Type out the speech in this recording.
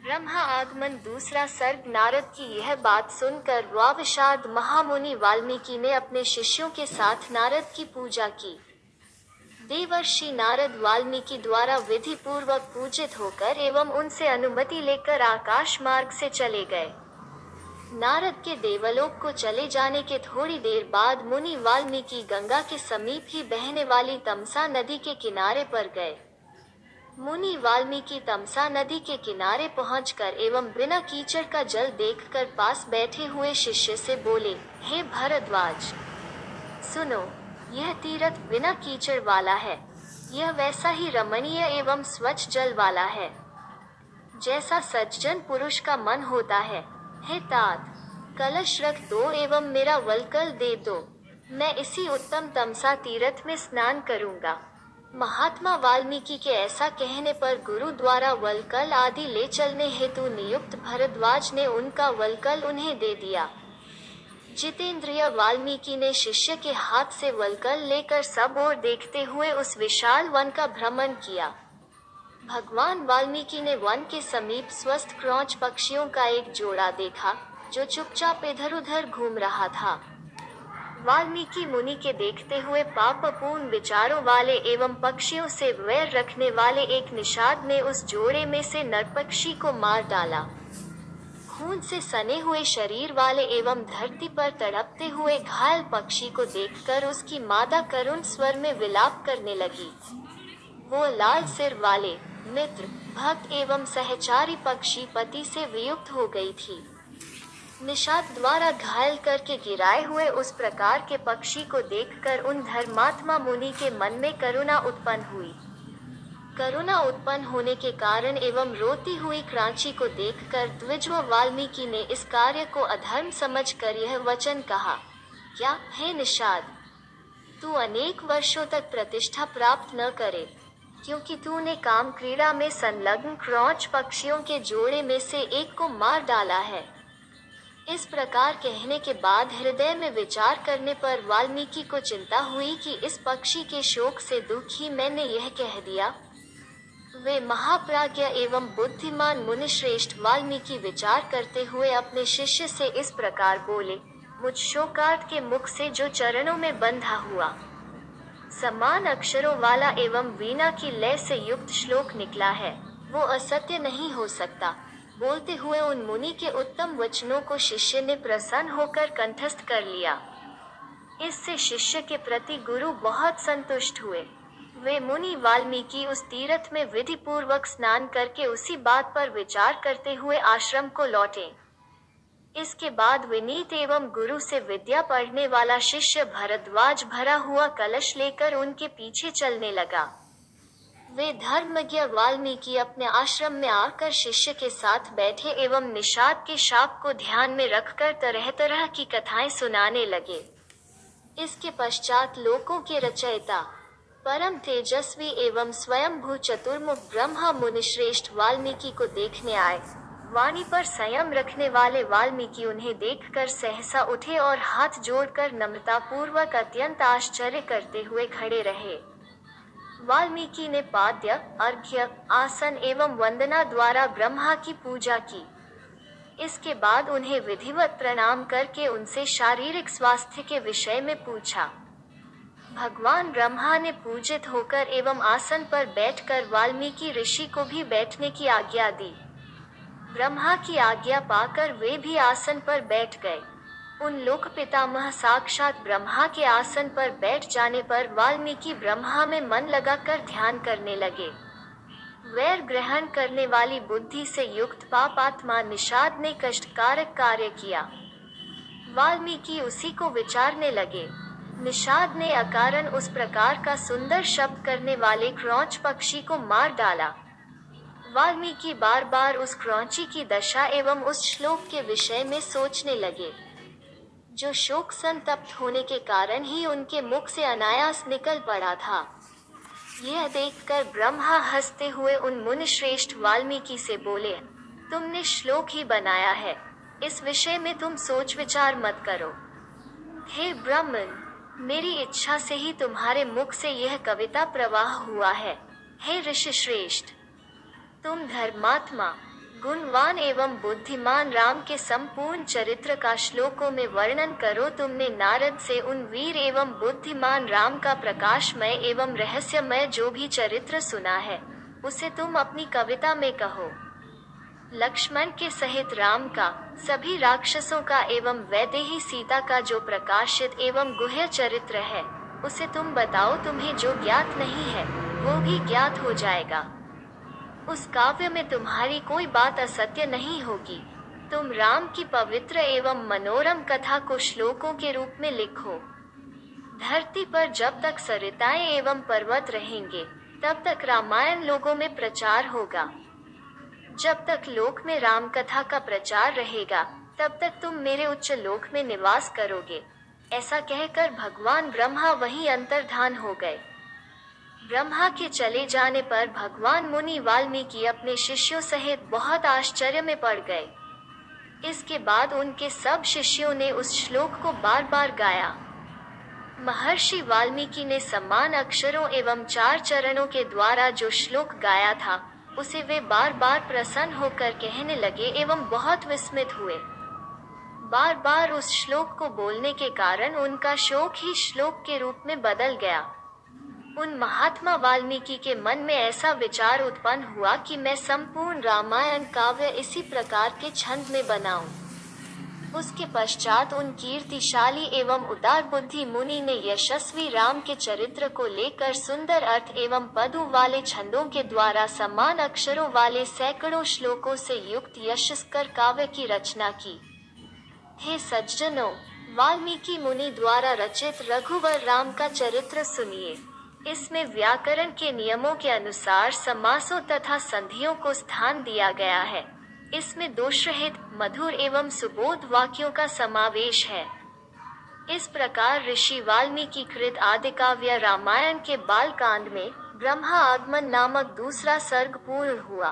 ब्रह्मा आगमन। दूसरा सर्ग। नारद की यह बात सुनकर वावशाद महामुनि वाल्मीकि ने अपने शिष्यों के साथ नारद की पूजा की। देवर्षि नारद वाल्मीकि द्वारा विधि पूर्वक पूजित होकर एवं उनसे अनुमति लेकर आकाश मार्ग से चले गए। नारद के देवलोक को चले जाने के थोड़ी देर बाद मुनि वाल्मीकि गंगा के समीप ही बहने वाली तमसा नदी के किनारे पर गए। मुनि वाल्मीकि तमसा नदी के किनारे पहुंचकर एवं बिना कीचड़ का जल देखकर पास बैठे हुए शिष्य से बोले, हे भरद्वाज, सुनो, यह तीर्थ बिना कीचड़ वाला है। यह वैसा ही रमणीय एवं स्वच्छ जल वाला है जैसा सज्जन पुरुष का मन होता है। हे तात, कलश रख दो एवं मेरा वलकल दे दो। मैं इसी उत्तम तमसा तीर्थ में स्नान करूंगा। महात्मा वाल्मीकि के ऐसा कहने पर गुरु द्वारा वलकल आदि ले चलने हेतु नियुक्त भरद्वाज ने उनका वलकल उन्हें दे दिया। जितेंद्रिय वाल्मीकि ने शिष्य के हाथ से वलकल लेकर सब ओर देखते हुए उस विशाल वन का भ्रमण किया। भगवान वाल्मीकि ने वन के समीप स्वस्थ क्रौंच पक्षियों का एक जोड़ा देखा जो चुपचाप इधर उधर घूम रहा था। वाल्मीकि मुनि के देखते हुए पापपूर्ण विचारों वाले एवं पक्षियों से वैर रखने वाले एक निषाद ने उस जोड़े में से नरपक्षी को मार डाला। खून से सने हुए शरीर वाले एवं धरती पर तड़पते हुए घायल पक्षी को देखकर उसकी मादा करुण स्वर में विलाप करने लगी। वो लाल सिर वाले मित्र, भक्त एवं सहचारी पक्षी पति से वियुक्त हो गई थी। निषाद द्वारा घायल करके गिराए हुए उस प्रकार के पक्षी को देखकर उन धर्मात्मा मुनि के मन में करुणा उत्पन्न हुई। करुणा उत्पन्न होने के कारण एवं रोती हुई क्रांची को देखकर द्विजव वाल्मीकि ने इस कार्य को अधर्म समझकर यह वचन कहा, क्या हे निषाद, तू अनेक वर्षों तक प्रतिष्ठा प्राप्त न करे, क्योंकि तूने काम क्रीड़ा में संलग्न क्रौंच पक्षियों के जोड़े में से एक को मार डाला है। इस प्रकार कहने के बाद हृदय में विचार करने पर वाल्मीकि को चिंता हुई कि इस पक्षी के शोक से दुखी मैंने यह कह दिया। वे महाप्राज्ञ एवं बुद्धिमान मुनिश्रेष्ठ वाल्मीकि विचार करते हुए अपने शिष्य से इस प्रकार बोले, मुझ शोकार्त के मुख से जो चरणों में बंधा हुआ समान अक्षरों वाला एवं वीणा की लय से युक्त श्लोक निकला है, वो असत्य नहीं हो सकता। बोलते हुए उन मुनि के उत्तम वचनों को शिष्य ने प्रसन्न होकर कंठस्थ कर लिया। इससे शिष्य के प्रति गुरु बहुत संतुष्ट हुए। वे मुनि वाल्मीकि उस तीर्थ में विधि पूर्वक स्नान करके उसी बात पर विचार करते हुए आश्रम को लौटे। इसके बाद विनीत एवं गुरु से विद्या पढ़ने वाला शिष्य भरद्वाज भरा हुआ कलश लेकर उनके पीछे चलने लगा। वे धर्मज्ञ वाल्मीकि अपने आश्रम में आकर शिष्य के साथ बैठे एवं निषाद के शाप को ध्यान में रखकर तरह तरह की कथाएं सुनाने लगे। इसके पश्चात लोकों के रचयिता, परम तेजस्वी एवं स्वयंभू चतुर्मुख ब्रह्मा मुनिश्रेष्ठ वाल्मीकि को देखने आए। वाणी पर संयम रखने वाले वाल्मीकि उन्हें देखकर सहसा उठे और हाथ जोड़कर नम्रता पूर्वक अत्यंत आश्चर्य करते हुए खड़े रहे। वाल्मीकि ने पाद्य, अर्घ्य, आसन एवं वंदना द्वारा ब्रह्मा की पूजा की। इसके बाद उन्हें विधिवत प्रणाम करके उनसे शारीरिक स्वास्थ्य के विषय में पूछा। भगवान ब्रह्मा ने पूजित होकर एवं आसन पर बैठकर वाल्मीकि ऋषि को भी बैठने की आज्ञा दी। ब्रह्मा की आज्ञा पाकर वे भी आसन पर बैठ गए। उन लोक पितामह साक्षात ब्रह्मा के आसन पर बैठ जाने पर वाल्मीकि ब्रह्मा में मन लगाकर ध्यान करने लगे। वैर ग्रहण करने वाली बुद्धि से युक्त पापात्मा निषाद ने कष्टकारक कार्य किया। वाल्मीकि उसी को विचारने लगे। निषाद ने अकारण उस प्रकार का सुंदर शब्द करने वाले क्रौंच पक्षी को मार डाला। वाल्मीकि बार बार उस क्रौंची की दशा एवं उस श्लोक के विषय में सोचने लगे, जो शोक संतप्त होने के कारण ही उनके मुख से अनायास निकल पड़ा था। यह देखकर ब्रह्मा हंसते हुए उन मुनिश्रेष्ठ वाल्मीकि से बोले, तुमने श्लोक ही बनाया है, इस विषय में तुम सोच विचार मत करो। हे ब्राह्मण, मेरी इच्छा से ही तुम्हारे मुख से यह कविता प्रवाह हुआ है। हे ऋषि श्रेष्ठ, तुम धर्मात्मा, गुणवान एवं बुद्धिमान राम के संपूर्ण चरित्र का श्लोकों में वर्णन करो। तुमने नारद से उन वीर एवं बुद्धिमान राम का प्रकाशमय एवं रहस्यमय जो भी चरित्र सुना है, उसे तुम अपनी कविता में कहो। लक्ष्मण के सहित राम का, सभी राक्षसों का एवं वैदेही सीता का जो प्रकाशित एवं गुह्य चरित्र है, उसे तुम बताओ। तुम्हें जो ज्ञात नहीं है, वो भी ज्ञात हो जाएगा। उस काव्य में तुम्हारी कोई बात असत्य नहीं होगी। तुम राम की पवित्र एवं मनोरम कथा को श्लोकों के रूप में लिखो। धरती पर जब तक सरिताएं एवं पर्वत रहेंगे, तब तक रामायण लोगों में प्रचार होगा। जब तक लोक में राम कथा का प्रचार रहेगा, तब तक तुम मेरे उच्च लोक में निवास करोगे। ऐसा कहकर भगवान ब्रह्मा वहीं अंतर्धान हो गए। ब्रह्मा के चले जाने पर भगवान मुनि वाल्मीकि अपने शिष्यों सहित बहुत आश्चर्य में पड़ गए। इसके बाद उनके सब शिष्यों ने उस श्लोक को बार बार गाया। महर्षि वाल्मीकि ने समान अक्षरों एवं 4 चरणों के द्वारा जो श्लोक गाया था, उसे वे बार बार प्रसन्न होकर कहने लगे एवं बहुत विस्मित हुए। बार बार उस श्लोक को बोलने के कारण उनका शोक ही श्लोक के रूप में बदल गया। उन महात्मा वाल्मीकि के मन में ऐसा विचार उत्पन्न हुआ कि मैं संपूर्ण रामायण काव्य इसी प्रकार के छंद में बनाऊं। उसके पश्चात उन कीर्तिशाली एवं उदार बुद्धि मुनि ने यशस्वी राम के चरित्र को लेकर सुंदर अर्थ एवं पदों वाले छंदों के द्वारा समान अक्षरों वाले सैकड़ों श्लोकों से युक्त यशस्कर काव्य की रचना की। हे सज्जनों, वाल्मीकि मुनि द्वारा रचित रघुवर राम का चरित्र सुनिए। इसमें व्याकरण के नियमों के अनुसार समासों तथा संधियों को स्थान दिया गया है। इसमें दोषरहित, मधुर एवं सुबोध वाक्यों का समावेश है। इस प्रकार ऋषि वाल्मीकि कृत आदिकाव्य रामायण के बाल कांड में ब्रह्मा आगमन नामक दूसरा सर्ग पूर्ण हुआ।